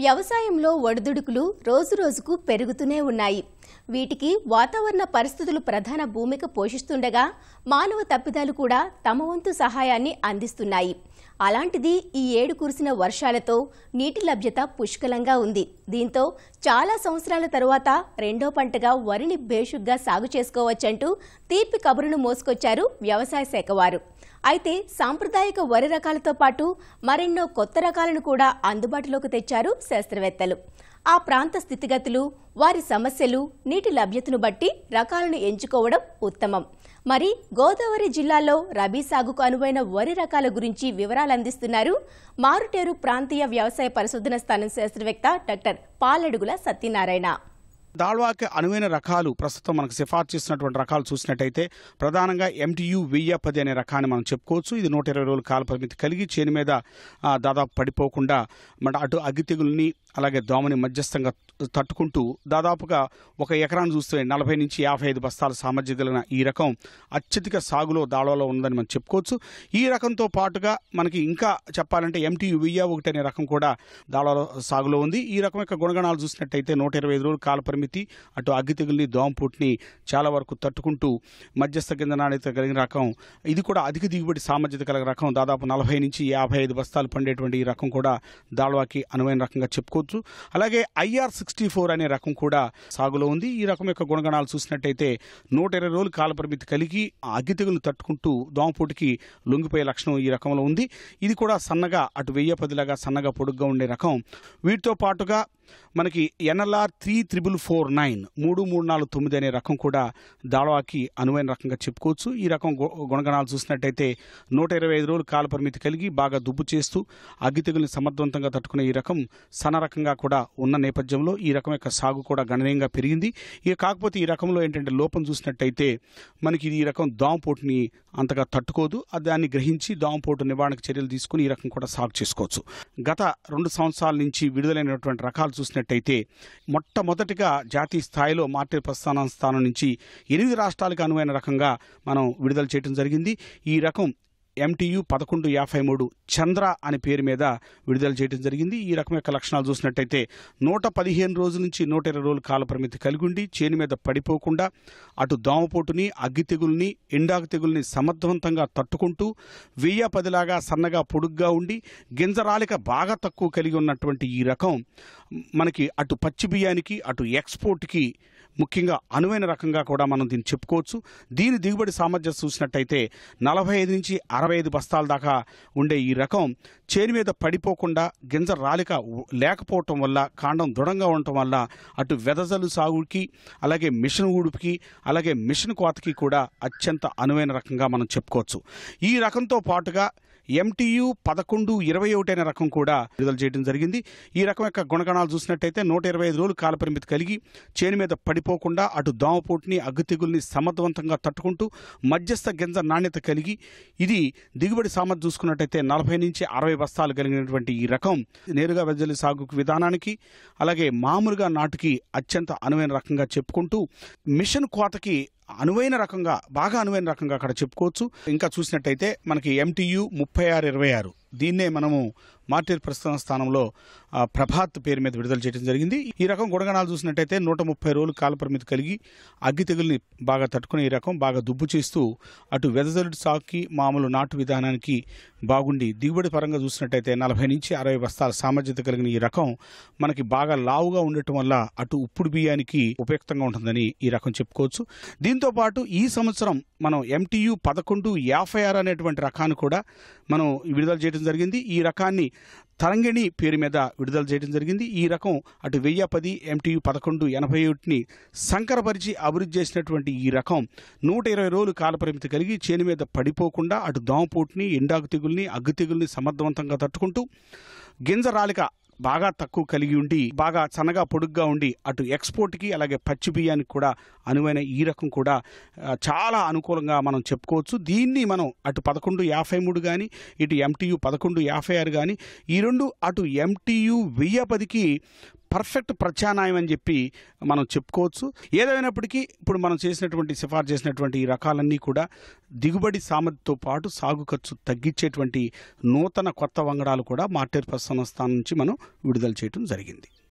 వ్యవసాయంలో ఒడిదుడుకులు రోజురోజుకు పెరుగుతూనే ఉన్నాయి. వీటికి వాతావరణ పరిస్థితులు ప్రధాన భూమిక పోషిస్తుండగా మానవ తప్పిదాలు కూడా తమ వంతు సహాయాన్ని అందిస్తున్నాయి. అలాంటిది ఈ ఏడు కురిసిన వర్షాలతో నీటి లభ్యత పుష్కలంగా ఉంది. దీంతో చాలా సంవత్సరాల తరువాత రెండో పంటగా వరిని బేషుగ్గా సాగు చేసుకోవచ్చంటూ తీపి కబురును మోసుకొచ్చారు వ్యవసాయ శాఖ వారు. అయితే సాంప్రదాయిక వరి రకాలతో పాటు మరెన్నో కొత్త రకాలను కూడా అందుబాటులోకి తెచ్చారు శాస్త్రవేత్తలు. ఆ ప్రాంత స్థితిగతులు, వారి సమస్యలు, నీటి లభ్యతను బట్టి రకాలను ఎంచుకోవడం ఉత్తమం. మరి గోదావరి జిల్లాలో రబీ సాగుకు అనువైన వరి రకాల గురించి వివరాలు అందిస్తున్నారు మారుటేరు ప్రాంతీయ వ్యవసాయ పరిశోధన స్థానం శాస్త్రవేత్త డాక్టర్ పాలడుగుల సత్యనారాయణ. దాళ్వాకి అనువైన రకాలు ప్రస్తుతం మనకు సిఫార్సు చేసినటువంటి రకాలు చూసినట్టయితే ప్రధానంగా MTU 1010 అనే రకాన్ని మనం చెప్పుకోవచ్చు. ఇది 120 రోజుల కాల పరిమితి కలిగి చేను మీద దాదాపు పడిపోకుండా అటు అగ్గి తెగుల్ని అలాగే దోమని మధ్యస్థంగా తట్టుకుంటూ దాదాపుగా ఒక ఎకరాన్ని చూస్తే 40 నుంచి 55 బస్తాల సామర్థ్యం కలిగిన ఈ రకం అత్యధిక సాగులో దాళ్వాలో ఉందని మనం చెప్పుకోవచ్చు. ఈ రకంతో పాటుగా మనకి ఇంకా చెప్పాలంటే MTU 1001 అనే రకం కూడా దాళ్వాలో సాగులో ఉంది. ఈ రకం యొక్క గుణగణాలు చూసినట్టయితే 125 రోజుల కాల పరిమితి, అటు అగ్గి తెగుల్ని దోమపుట్ని చాలా వరకు తట్టుకుంటూ మధ్యస్థ కింద నాణ్యత కలిగిన రకం. ఇది కూడా అధిక దిగుబడి సామర్థ్యత కలిగిన రకం. దాదాపు 40 నుంచి 55 బస్తాలు పండేటువంటి ఈ రకం కూడా దాళ్వాకి అనువైన రకంగా చెప్పుకోవచ్చు. అలాగే IR64 అనే రకం కూడా సాగులో ఉంది. ఈ రకం యొక్క గుణగణాలు చూసినట్టయితే 120 రోజుల కాల పరిమితి కలిగి అగ్గి తెగులు తట్టుకుంటూ దోమపోటుకి లొంగిపోయే లక్షణం ఈ రకంలో ఉంది. ఇది కూడా సన్నగా అటు 1010 లాగా సన్నగా పొడుగ్గా ఉండే రకం. వీటితో పాటుగా మనకి NLR 3449 3349 అనే రకం కూడా దాళ్వాకి అనువైన రకంగా చెప్పుకోవచ్చు. ఈ రకం గుణగణాలు చూసినట్టయితే 125 రోజుల కాల పరిమితి కలిగి బాగా దుబ్బు చేస్తూ అగ్గి తెగుల్ని సమర్థవంతంగా తట్టుకునే ఈ రకం సన్న రకంగా కూడా ఉన్న నేపథ్యంలో ఈ రకం యొక్క సాగు కూడా గణనీయంగా పెరిగింది. ఇక కాకపోతే ఈ రకంలో ఏంటంటే లోపం చూసినట్టయితే మనకి ఈ రకం దోమపోటుని అంతగా తట్టుకోదు. దాన్ని గ్రహించి దోమపోటు నివారణకు చర్యలు తీసుకుని ఈ రకం కూడా సాగు చేసుకోవచ్చు. గత 2 సంవత్సరాల నుంచి విడుదలైనటువంటి రకాలు చూసినట్టయితే మొట్టమొదటిగా జాతీయ స్థాయిలో మార్కెట్ ప్రస్థానం స్థానం నుంచి 8 రాష్ట్రాలకు అనువైన రకంగా మనం విడుదల చేయడం జరిగింది. ఈ రకం MTU 1153 చంద్ర అనే పేరు మీద విడుదల చేయడం జరిగింది. ఈ రకం యొక్క లక్షణాలు చూసినట్టయితే 115 రోజుల నుంచి 120 రోజుల కాల పరిమితి కలిగి ఉండి చేను మీద పడిపోకుండా అటు దోమపోటుని, అగ్గి తెగుల్ని, ఎండాకు తెగుల్ని సమర్థవంతంగా తట్టుకుంటూ 1010 లాగా సన్నగా పొడుగ్గా ఉండి గింజరాలిక బాగా తక్కువ కలిగి ఉన్నటువంటి ఈ రకం మనకి అటు పచ్చి బియ్యానికి అటు ఎక్స్పోర్ట్కి ముఖ్యంగా అనువైన రకంగా కూడా మనం దీన్ని చెప్పుకోవచ్చు. దీని దిగుబడి సామర్థ్యం చూసినట్టయితే 45 నుంచి 65 బస్తాల దాకా ఉండే ఈ రకం చేను మీద పడిపోకుండా గింజ రాలిక లేకపోవటం వల్ల, కాండం దృఢంగా ఉండటం వల్ల అటు వెదజల్లు సాగుకి అలాగే మిషన్ ఊడుపుకి అలాగే మిషన్ కోతకి కూడా అత్యంత అనువైన రకంగా మనం చెప్పుకోవచ్చు. ఈ రకంతో పాటుగా MTU 1121 అనే రకం కూడా విడుదల చేయడం జరిగింది. ఈ రకం యొక్క గుణగణాలు చూసినట్టయితే 125 రోజులు కాల పరిమితి కలిగి చేను మీద పడిపోకుండా అటు దోమపోటుని, అగ్గి తెగుల్ని సమర్థవంతంగా తట్టుకుంటూ మధ్యస్థ గింజ నాణ్యత కలిగి ఇది దిగుబడి సామర్థ్యం చూసుకున్నట్టయితే 40 నుంచి 60 బస్తాలు కలిగినటువంటి ఈ రకం నేరుగా వెదజల్లి సాగు విధానానికి అలాగే మామూలుగా నాటుకి అత్యంత అనువైన రకంగా చెప్పుకుంటూ మిషన్ కోతకి అనువైన రకంగా బాగా అనువైన రకంగా అక్కడ చెప్పుకోవచ్చు. ఇంకా చూసినట్టయితే మనకి MTU 3626 దీన్నే మనము మార్కెట్ ప్రస్తుత స్థానంలో ప్రభాత్ పేరు మీద విడుదల చేయడం జరిగింది. ఈ రకం గుణగణాలు చూసినట్టయితే 130 రోజులు కాల పరిమితి కలిగి అగ్గి తెగుల్ని బాగా తట్టుకునే ఈ రకం బాగా దుబ్బు చేస్తూ అటు వెదజల్లుడు సాగుకి మామూలు నాటు విధానానికి బాగుండి దిగుబడి పరంగా చూసినట్టయితే 40 నుంచి 60 బస్తాల సామర్థ్యత కలిగిన ఈ రకం మనకి బాగా లావుగా ఉండటం వల్ల అటు ఉప్పుడు బియ్యానికి ఉపయుక్తంగా ఉంటుందని ఈ రకం చెప్పుకోవచ్చు. దీంతో పాటు ఈ సంవత్సరం మనం MTU 1156 అనేటువంటి రకాన్ని కూడా మనం విడుదల చేయడం జరిగింది. ఈ రకాన్ని తరంగిణి పేరు మీద విడుదల చేయడం జరిగింది. ఈ రకం అటు 1010 MTU 1181ని సంకరపరిచి అభివృద్ధి చేసినటువంటి ఈ రకం 120 రోజులు కాల పరిమితి కలిగి చేను మీద పడిపోకుండా అటు దోమపోటుని, ఎండాకు తెగుల్ని, అగ్గి తెగుల్ని సమర్థవంతంగా తట్టుకుంటూ గింజ రాలిక బాగా తక్కువ కలిగి ఉండి బాగా సన్నగా పొడుగ్గా ఉండి అటు ఎక్స్పోర్ట్కి అలాగే పచ్చి బియ్యానికి కూడా అనువైన ఈ రకం కూడా చాలా అనుకూలంగా మనం చెప్పుకోవచ్చు. దీన్ని మనం అటు 1153 కానీ ఇటు MTU 1156 కానీ ఈ రెండు అటు MTU 1010కి పర్ఫెక్ట్ ప్రత్యామ్నాయం అని చెప్పి మనం చెప్పుకోవచ్చు. ఏదైనప్పటికీ ఇప్పుడు మనం సిఫార్సు చేసినటువంటి ఈ రకాలన్నీ కూడా దిగుబడి సామర్థ్యంతో పాటు సాగు ఖర్చు తగ్గించేటువంటి నూతన కొత్త వంగడాలు కూడా మార్టెర్ ప్రసన్న స్థానం నుంచి మనం విడుదల చేయడం జరిగింది.